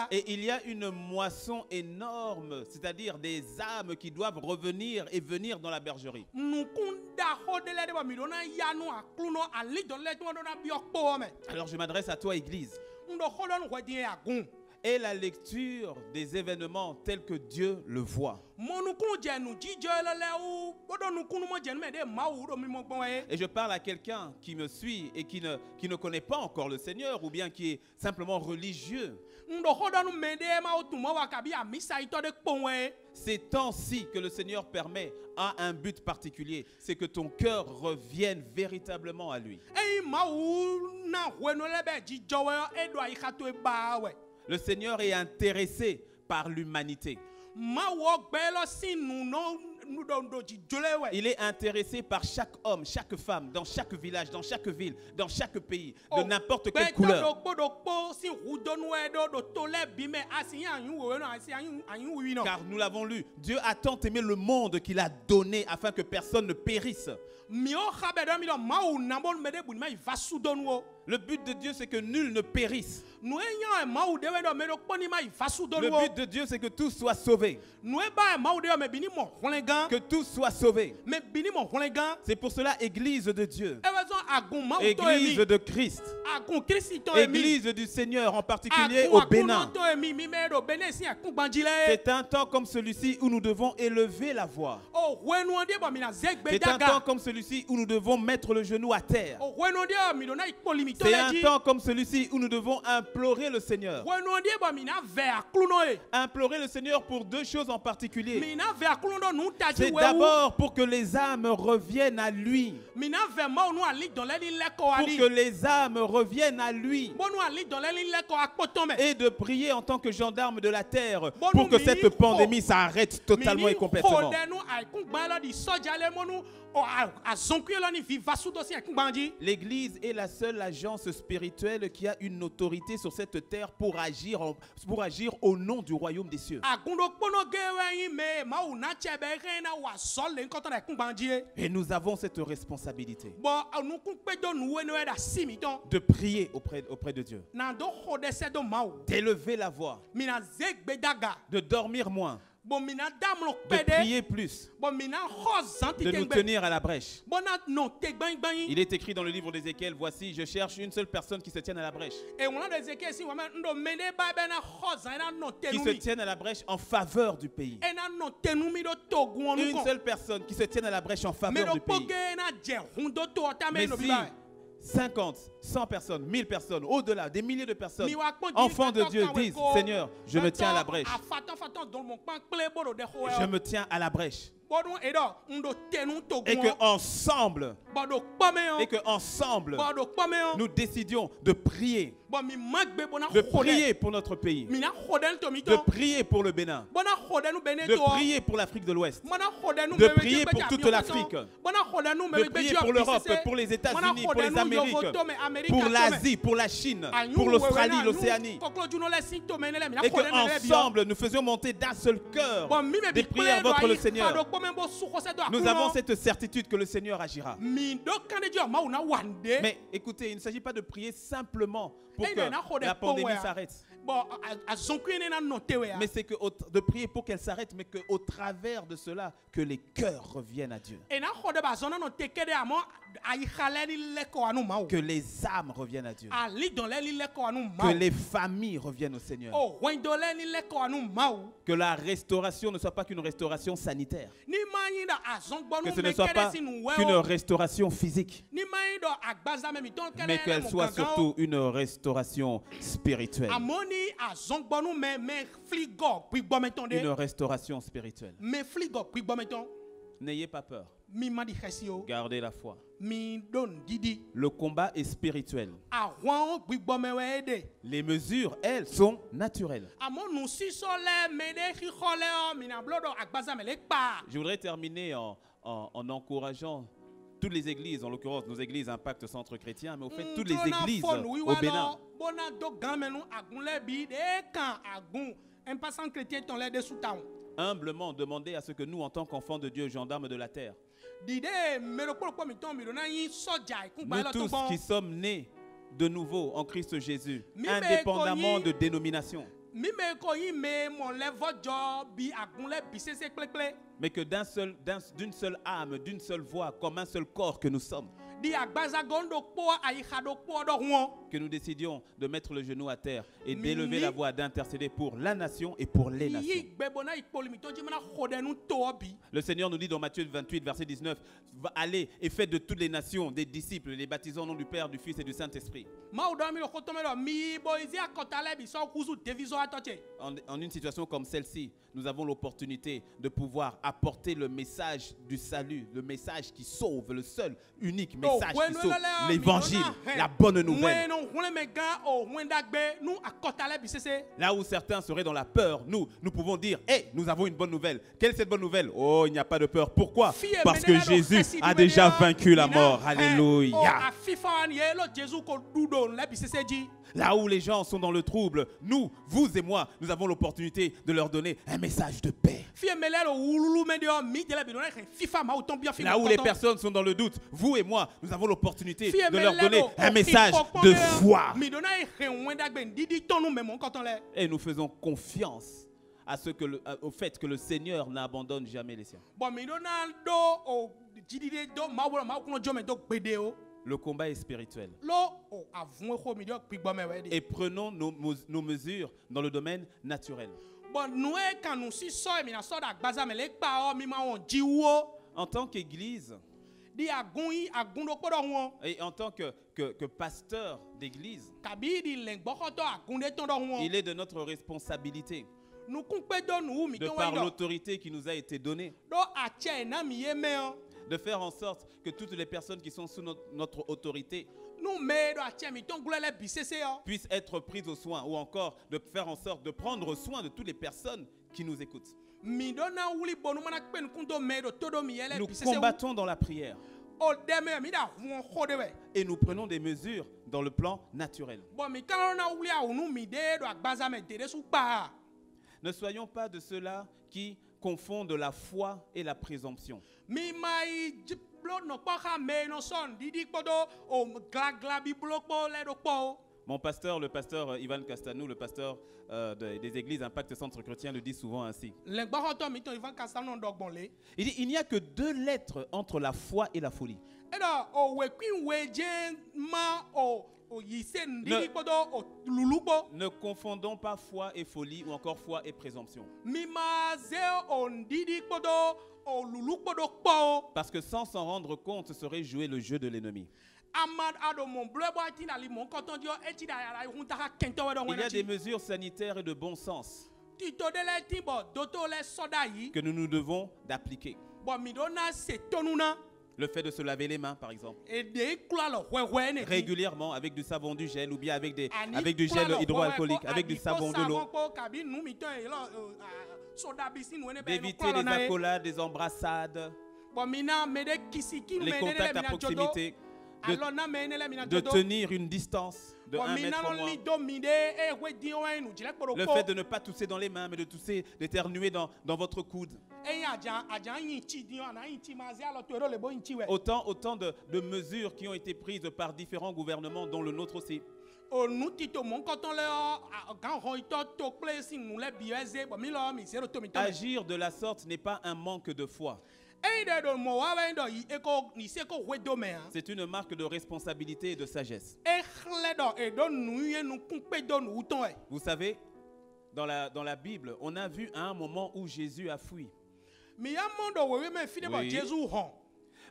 Et il y a une moisson énorme, c'est-à-dire des âmes qui doivent revenir et venir dans la bergerie. Alors je m'adresse à toi, Église. Et la lecture des événements tels que Dieu le voit. Et je parle à quelqu'un qui me suit et qui ne connaît pas encore le Seigneur ou bien qui est simplement religieux. Ces temps-ci que le Seigneur permet a un but particulier, c'est que ton cœur revienne véritablement à lui. Le Seigneur est intéressé par l'humanité. Il est intéressé par chaque homme, chaque femme, dans chaque village, dans chaque ville, dans chaque pays, de n'importe quelle couleur. Car nous l'avons lu, Dieu a tant aimé le monde qu'il a donné afin que personne ne périsse. Le but de Dieu, c'est que nul ne périsse. Le but de Dieu, c'est que tous soient sauvés. Que tous soient sauvés. C'est pour cela, Église de Dieu, Église de Christ, Église du Seigneur, en particulier au Bénin. C'est un temps comme celui-ci où nous devons élever la voix. C'est un temps comme celui-ci où nous devons mettre le genou à terre. C'est un temps comme celui-ci où nous devons implorer le Seigneur. Implorer le Seigneur pour deux choses en particulier. C'est d'abord pour que les âmes reviennent à lui. Pour que les âmes reviennent à lui. Et de prier en tant que gendarme de la terre pour que cette pandémie s'arrête totalement et complètement. L'Église est la seule agence spirituelle qui a une autorité sur cette terre pour agir au nom du royaume des cieux. Et nous avons cette responsabilité de prier auprès de Dieu, d'élever la voix, de dormir moins, de prier plus, de nous tenir à la brèche. Il est écrit dans le livre d'Ézéchiel, voici, je cherche une seule personne qui se tienne à la brèche. Qui se tienne à la brèche en faveur du pays. Une seule personne qui se tienne à la brèche en faveur du pays. Mais si 50, 100 personnes, 1000 personnes, au-delà, des milliers de personnes, enfants de Dieu disent, Seigneur, je me tiens à la brèche. Je me tiens à la brèche. Et que ensemble, nous décidions de prier. De prier pour notre pays. De prier pour le Bénin. De prier pour l'Afrique de l'Ouest. De prier pour toute l'Afrique. De prier pour l'Europe, pour les États-Unis, pour les Amériques, pour l'Asie, pour la Chine, pour l'Australie, l'Océanie. Et qu'ensemble, nous faisions monter d'un seul cœur des prières vers le Seigneur. Nous avons cette certitude que le Seigneur agira. Mais écoutez, il ne s'agit pas de prier simplement pour que la pandémie s'arrête. Mais c'est de prier pour qu'elle s'arrête, mais qu'au travers de cela, que les cœurs reviennent à Dieu. Que les âmes reviennent à Dieu. Que les familles reviennent au Seigneur. Que la restauration ne soit pas qu'une restauration sanitaire. Que ce ne soit pas qu'une restauration physique. Mais qu'elle soit surtout une restauration spirituelle. Une restauration spirituelle. N'ayez pas peur. Gardez la foi. Le combat est spirituel. Les mesures, elles, sont naturelles. Je voudrais terminer en encourageant toutes les églises, en l'occurrence nos églises Impact Centre Chrétien, mais au fait toutes les églises au Bénin. Humblement demander à ce que nous, en tant qu'enfants de Dieu, gendarmes de la terre, nous tous qui sommes nés de nouveau en Christ Jésus, indépendamment de dénomination, mais que d'une seule âme, d'une seule voix, comme un seul corps que nous sommes, que nous décidions de mettre le genou à terre et d'élever la voix, d'intercéder pour la nation et pour les nations. Le Seigneur nous dit dans Matthieu 28, verset 19, allez et faites de toutes les nations des disciples, les baptisant au nom du Père, du Fils et du Saint-Esprit. En une situation comme celle-ci, nous avons l'opportunité de pouvoir apporter le message du salut, le message qui sauve, le seul, unique message message, l'évangile, la bonne nouvelle. Là où certains seraient dans la peur, nous pouvons dire, nous avons une bonne nouvelle. Quelle est cette bonne nouvelle? Oh, il n'y a pas de peur. Pourquoi? Parce que Jésus a déjà vaincu la mort. Alléluia. Là où les gens sont dans le trouble, nous, vous et moi, nous avons l'opportunité de leur donner un message de paix. Là où les personnes sont dans le doute, vous et moi, nous avons l'opportunité de leur donner un message de foi. Et nous faisons confiance au fait que le Seigneur n'abandonne jamais les siens. Le combat est spirituel. Et prenons nos mesures dans le domaine naturel. En tant qu'église et en tant que pasteur d'église, il est de notre responsabilité, de par l'autorité qui nous a été donnée, de faire en sorte que toutes les personnes qui sont sous notre autorité puissent être prises au soin, ou encore de faire en sorte de prendre soin de toutes les personnes qui nous écoutent. Nous combattons dans la prière et nous prenons des mesures dans le plan naturel. Ne soyons pas de ceux-là qui confondent la foi et la présomption. Mon pasteur, le pasteur Ivan Castanou, le pasteur des églises Impact Centre Chrétien, le dit souvent ainsi. Il dit, il n'y a que 2 lettres entre la foi et la folie. Ne confondons pas foi et folie, ou encore foi et présomption. Parce que sans s'en rendre compte, ce serait jouer le jeu de l'ennemi. Il y a des mesures sanitaires et de bon sens que nous devons d'appliquer. Le fait de se laver les mains, par exemple, régulièrement avec du savon, du gel, ou bien avec du gel hydroalcoolique, avec du savon, de l'eau. D'éviter les accolades, les embrassades, les contacts à proximité, de tenir une distance de 1 mètre au moins. Le fait de ne pas tousser dans les mains, mais de tousser, d'éternuer dans votre coude. Autant de mesures qui ont été prises par différents gouvernements, dont le nôtre aussi. Agir de la sorte n'est pas un manque de foi. C'est une marque de responsabilité et de sagesse. Vous savez, dans la Bible, on a vu à un moment où Jésus a fui. Oui.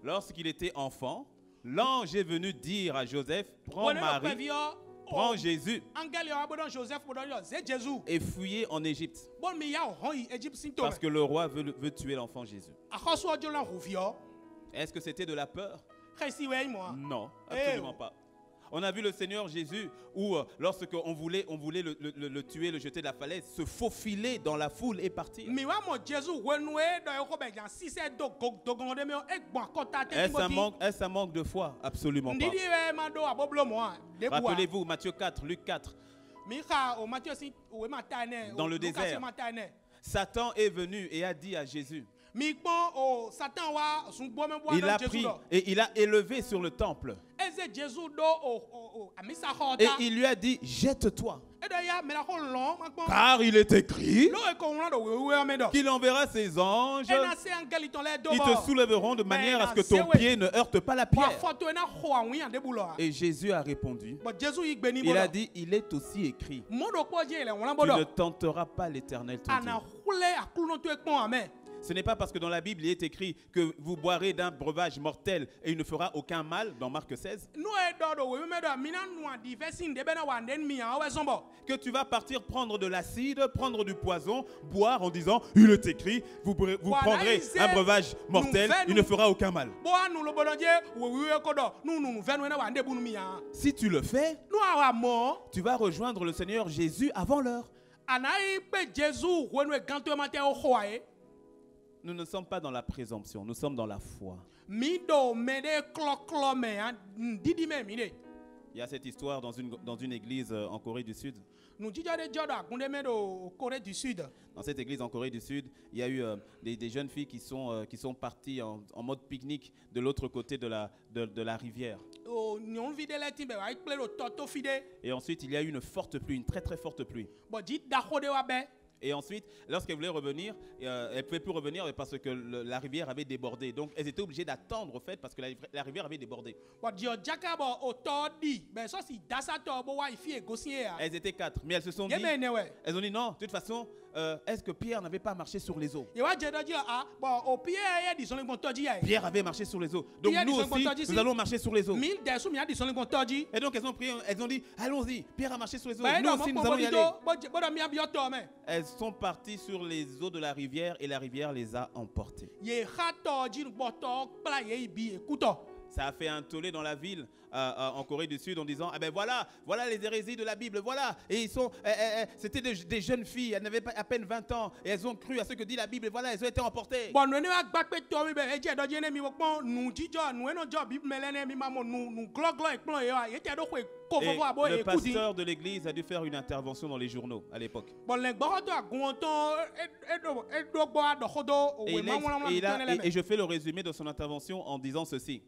Lorsqu'il était enfant, l'ange est venu dire à Joseph, prends Marie, prends Jésus et fuyez en Égypte. Parce que le roi veut tuer l'enfant Jésus. Est-ce que c'était de la peur? Non, absolument pas. On a vu le Seigneur Jésus où lorsqu'on voulait le tuer, le jeter de la falaise, se faufiler dans la foule et partir. Est-ce un manque de foi? Absolument pas. Rappelez-vous Matthieu 4, Luc 4. Dans le désert, Satan est venu et a dit à Jésus, il a pris et il a élevé sur le temple. Et il lui a dit, jette-toi. Car il est écrit qu'il enverra ses anges. Ils te soulèveront de manière à ce que ton pied ne heurte pas la pierre. Et Jésus a répondu. Il a dit, il est aussi écrit, tu ne tenteras pas l'Éternel ton Dieu. Ce n'est pas parce que dans la Bible il est écrit que vous boirez d'un breuvage mortel et il ne fera aucun mal, dans Marc 16, que tu vas partir prendre de l'acide, prendre du poison, boire en disant il est écrit, vous prendrez un breuvage mortel, il ne fera aucun mal. Si tu le fais, tu vas rejoindre le Seigneur Jésus avant l'heure. Nous ne sommes pas dans la présomption, nous sommes dans la foi. Il y a cette histoire dans une église en Corée du Sud. Dans cette église en Corée du Sud, il y a eu des jeunes filles qui sont parties en mode pique-nique de l'autre côté de la rivière. Et ensuite, il y a eu une forte pluie, une très très forte pluie. Et ensuite, lorsqu'elles voulaient revenir, elles ne pouvaient plus revenir parce que la rivière avait débordé. Donc, elles étaient obligées d'attendre, au fait, parce que la rivière avait débordé. Elles étaient 4, mais elles se sont dit, elles ont dit non, de toute façon, est-ce que Pierre n'avait pas marché sur les eaux? Pierre avait marché sur les eaux. Donc, nous aussi, nous allons marcher sur les eaux. Et donc, elles ont prié, elles ont dit, allons-y, Pierre a marché sur les eaux. Nous aussi, nous allons y aller. Elles sont parties sur les eaux de la rivière et la rivière les a emportées. Ça a fait un tollé dans la ville en Corée du Sud en disant, ah ben voilà les hérésies de la Bible, voilà. Et c'était des jeunes filles, elles n'avaient pas à peine 20 ans et elles ont cru à ce que dit la Bible et voilà, elles ont été emportées. Et le pasteur de l'église a dû faire une intervention dans les journaux à l'époque. Et je fais le résumé de son intervention en disant ceci.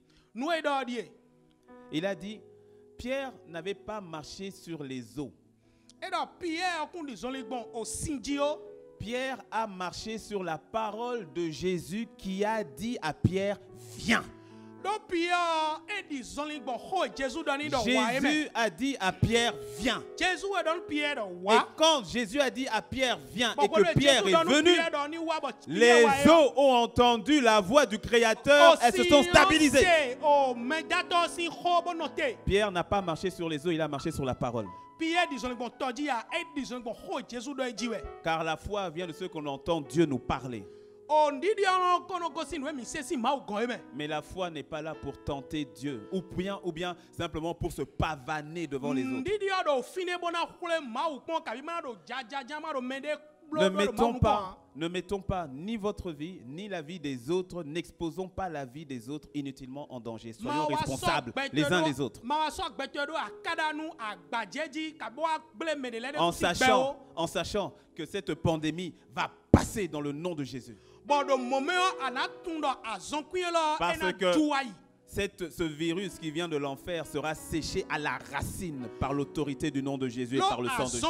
Il a dit, Pierre n'avait pas marché sur les eaux. Pierre a marché sur la parole de Jésus qui a dit à Pierre, viens. Jésus a dit à Pierre, viens. Et quand Jésus a dit à Pierre, viens, et que Pierre est venu, les eaux ont entendu la voix du Créateur, elles se sont stabilisées. Pierre n'a pas marché sur les eaux, il a marché sur la parole. Car la foi vient de ce qu'on entend Dieu nous parler. Mais la foi n'est pas là pour tenter Dieu ou bien simplement pour se pavaner devant les autres. Ne mettons pas ni votre vie ni la vie des autres, n'exposons pas la vie des autres inutilement en danger. Soyons responsables les uns des autres. En sachant que cette pandémie va passer dans le nom de Jésus. Parce que ce virus qui vient de l'enfer sera séché à la racine par l'autorité du nom de Jésus et par le sang de Jésus.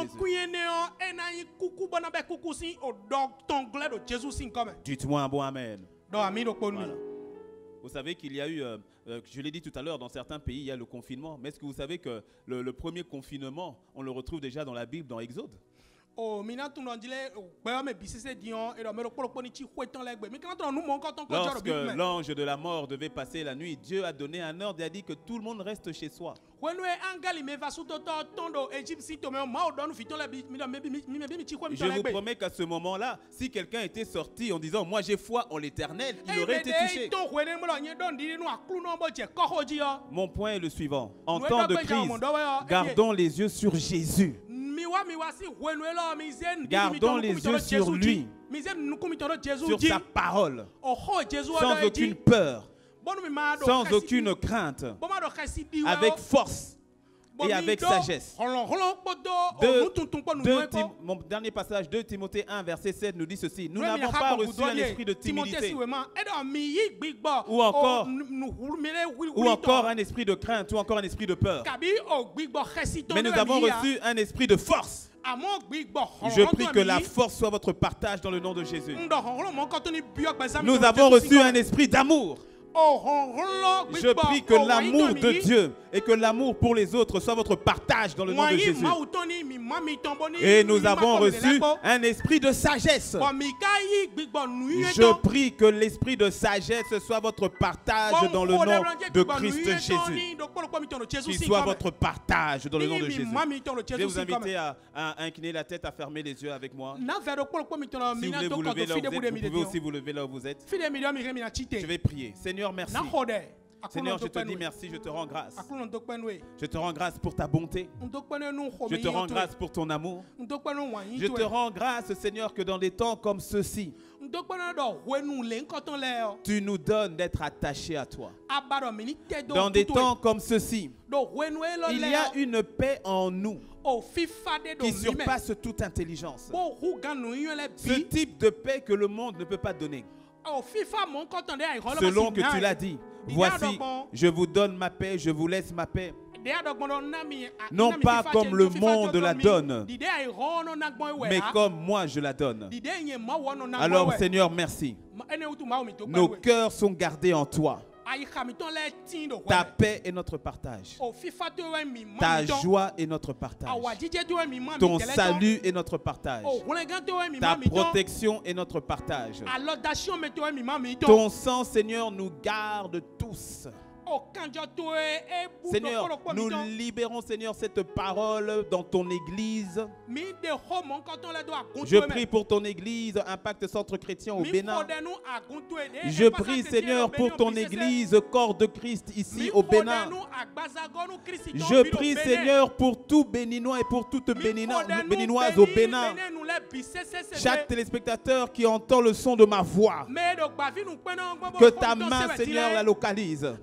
Dites-moi un bon amen. Voilà. Vous savez qu'il y a eu, je l'ai dit tout à l'heure, dans certains pays, il y a le confinement. Mais est-ce que vous savez que le premier confinement, on le retrouve déjà dans la Bible, dans Exode? Lorsque l'ange de la mort devait passer la nuit, Dieu a donné un ordre et a dit que tout le monde reste chez soi. Je vous promets qu'à ce moment-là, si quelqu'un était sorti en disant moi j'ai foi en l'Éternel, il aurait été touché. Mon point est le suivant. En temps de crise, gardons les yeux sur Jésus. Gardons les yeux sur lui, sur sa parole, sans aucune peur, sans aucune crainte, avec force et avec sagesse. Mon dernier passage, 2 Timothée 1, verset 7 nous dit ceci. Nous n'avons pas reçu un esprit de timidité ou encore un esprit de crainte ou encore un esprit de peur. Mais nous avons reçu un esprit de force. Je prie que la force soit votre partage dans le nom de Jésus. Nous avons reçu un esprit d'amour. Je prie que l'amour de Dieu et que l'amour pour les autres soit votre partage dans le nom de Jésus. Et nous avons reçu un esprit de sagesse. Je prie que l'esprit de sagesse soit votre partage dans le nom de Christ Jésus. Qu'il soit votre partage dans le nom de Jésus. Je vais vous inviter à incliner la tête, à fermer les yeux avec moi. Si vous voulez vous lever là où vous êtes, vous pouvez aussi vous lever là où vous êtes. Je vais prier. Seigneur, merci. Seigneur, je te dis merci, je te rends grâce. Je te rends grâce pour ta bonté. Je te rends grâce pour ton amour. Je te rends grâce, Seigneur, que dans des temps comme ceux-ci, tu nous donnes d'être attachés à toi. Dans des temps comme ceux-ci, il y a une paix en nous qui surpasse toute intelligence. Ce type de paix que le monde ne peut pas donner. Selon que tu l'as dit, voici, je vous donne ma paix, je vous laisse ma paix. Non pas comme le monde la donne, mais comme moi je la donne. Alors Seigneur, merci. Nos cœurs sont gardés en toi. Ta paix est notre partage. Ta joie est notre partage. Ton salut est notre partage. Ta protection est notre partage. Ton sang, Seigneur, nous garde tous. Seigneur, nous libérons, Seigneur, cette parole dans ton église. Je prie pour ton église, Impact Centre Chrétien au Bénin. Je prie, Seigneur, pour ton église, Corps de Christ ici au Bénin. Je prie, Seigneur, pour tout Béninois et pour toute Béninoise au Bénin. Chaque téléspectateur qui entend le son de ma voix, que ta main, Seigneur, la localise.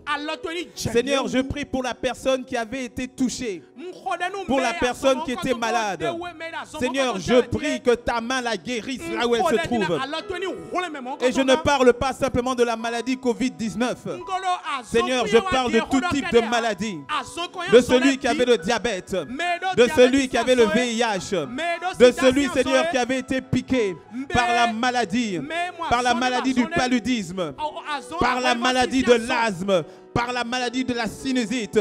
Seigneur, je prie pour la personne qui avait été touchée, pour la personne qui était malade. Seigneur, je prie que ta main la guérisse là où elle se trouve. Et je ne parle pas simplement de la maladie Covid-19. Seigneur, je parle de tout type de maladie. De celui qui avait le diabète, de celui qui avait le VIH, de celui, Seigneur, qui avait été piqué par la maladie du paludisme, par la maladie de l'asthme, par la maladie de la sinusite.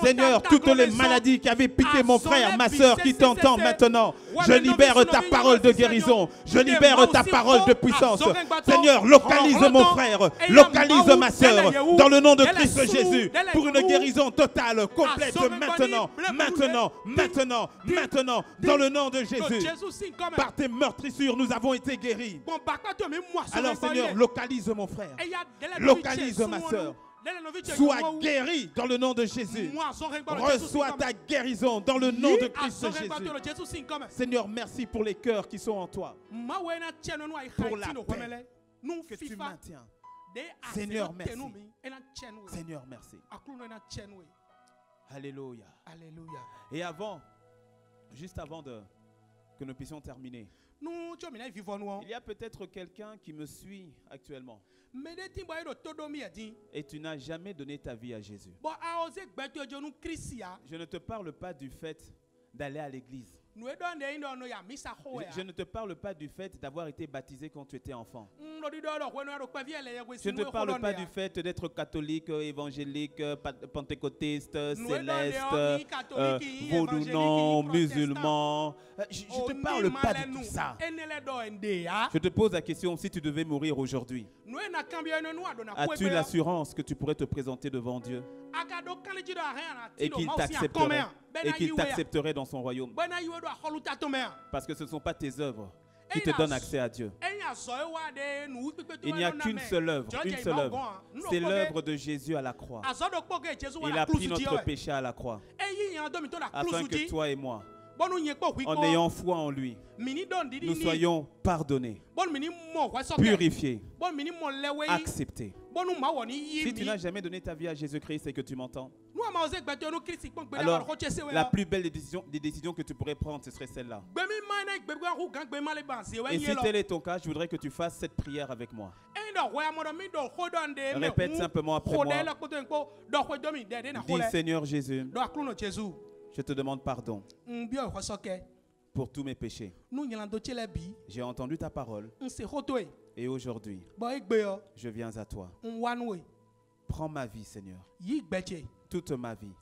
Seigneur, toutes les maladies qui avaient piqué mon frère, ma soeur qui t'entend maintenant, je libère ta parole de guérison. Je libère ta parole de puissance. Seigneur, localise mon frère, localise ma soeur dans le nom de Christ Jésus pour une guérison totale, complète maintenant, dans le nom de Jésus. Par tes meurtrissures, nous avons été guéris. Alors Seigneur, localise mon frère, localise ma soeur. Sois guéri dans le nom de Jésus. Reçois ta guérison dans le nom de Christ Jésus. Seigneur, merci pour les cœurs qui sont en toi. Pour la paix que tu maintiens. Seigneur, merci. Seigneur, merci. Alléluia. Et juste avant que nous puissions terminer, il y a peut-être quelqu'un qui me suit actuellement. Et tu n'as jamais donné ta vie à Jésus. Je ne te parle pas du fait d'aller à l'église. Je ne te parle pas du fait d'avoir été baptisé quand tu étais enfant. Je ne te parle pas du fait d'être catholique, évangélique, pentecôtiste, céleste, vaudounan, musulman. Je ne te parle pas de tout ça. Je te pose la question, si tu devais mourir aujourd'hui, as-tu l'assurance que tu pourrais te présenter devant Dieu et qu'il t'accepterait dans son royaume? Parce que ce ne sont pas tes œuvres qui te donnent accès à Dieu. Il n'y a qu'une seule œuvre, c'est l'œuvre de Jésus à la croix. Il a pris notre péché à la croix afin que toi et moi, en ayant foi en lui, nous soyons pardonnés, purifiés, acceptés. Si tu n'as jamais donné ta vie à Jésus-Christ et que tu m'entends, alors la plus belle des décisions que tu pourrais prendre, ce serait celle-là. Et si tel est ton cas, je voudrais que tu fasses cette prière avec moi. Répète simplement après moi. Dis, Seigneur Jésus, je te demande pardon pour tous mes péchés. J'ai entendu ta parole et aujourd'hui, je viens à toi. Prends ma vie, Seigneur. Toute ma vie.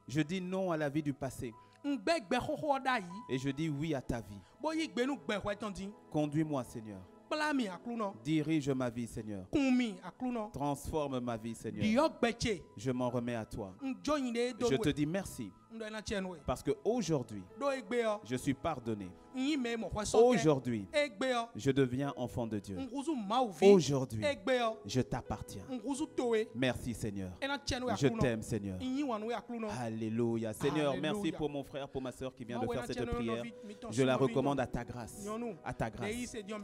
Je dis non à la vie du passé. Et je dis oui à ta vie. Conduis-moi, Seigneur. Dirige ma vie, Seigneur. Transforme ma vie, Seigneur. Je m'en remets à toi. Je te dis merci. Parce qu'aujourd'hui, je suis pardonné. Aujourd'hui, je deviens enfant de Dieu. Aujourd'hui, je t'appartiens. Merci, Seigneur. Je t'aime, Seigneur. Alléluia. Seigneur, merci pour mon frère, pour ma soeur qui vient de faire cette prière. Je la recommande à ta grâce. À ta grâce.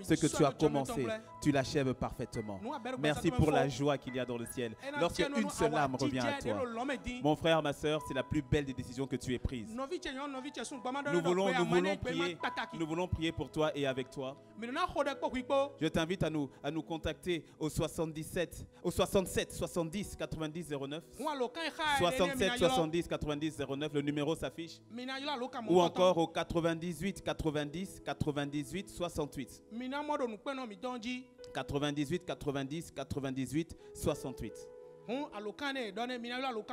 Ce que tu as commencé, tu l'achèves parfaitement. Merci pour la joie qu'il y a dans le ciel. Lorsqu'une seule âme revient à toi. Mon frère, ma soeur, c'est la plus belle des décisions que tu aies prises. Nous voulons prier pour toi et avec toi. Je t'invite à nous contacter au 67 70 90 09. 67 70 90 09, le numéro s'affiche. Ou encore au 98 90 98 68. 98 90 98 68.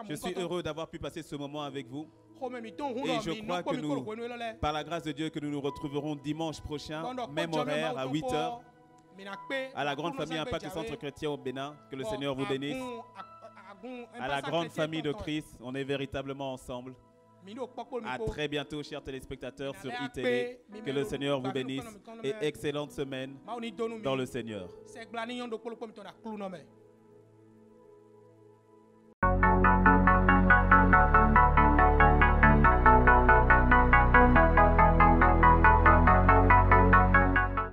Je suis heureux d'avoir pu passer ce moment avec vous. Et je crois que par la grâce de Dieu, que nous nous retrouverons dimanche prochain, même horaire, à 8h, à la grande famille Impact du Centre Chrétien au Bénin. Que le Seigneur vous bénisse. À la grande famille de Christ, on est véritablement ensemble. À très bientôt, chers téléspectateurs sur iTélé. Que le Seigneur vous bénisse et excellente semaine dans le Seigneur.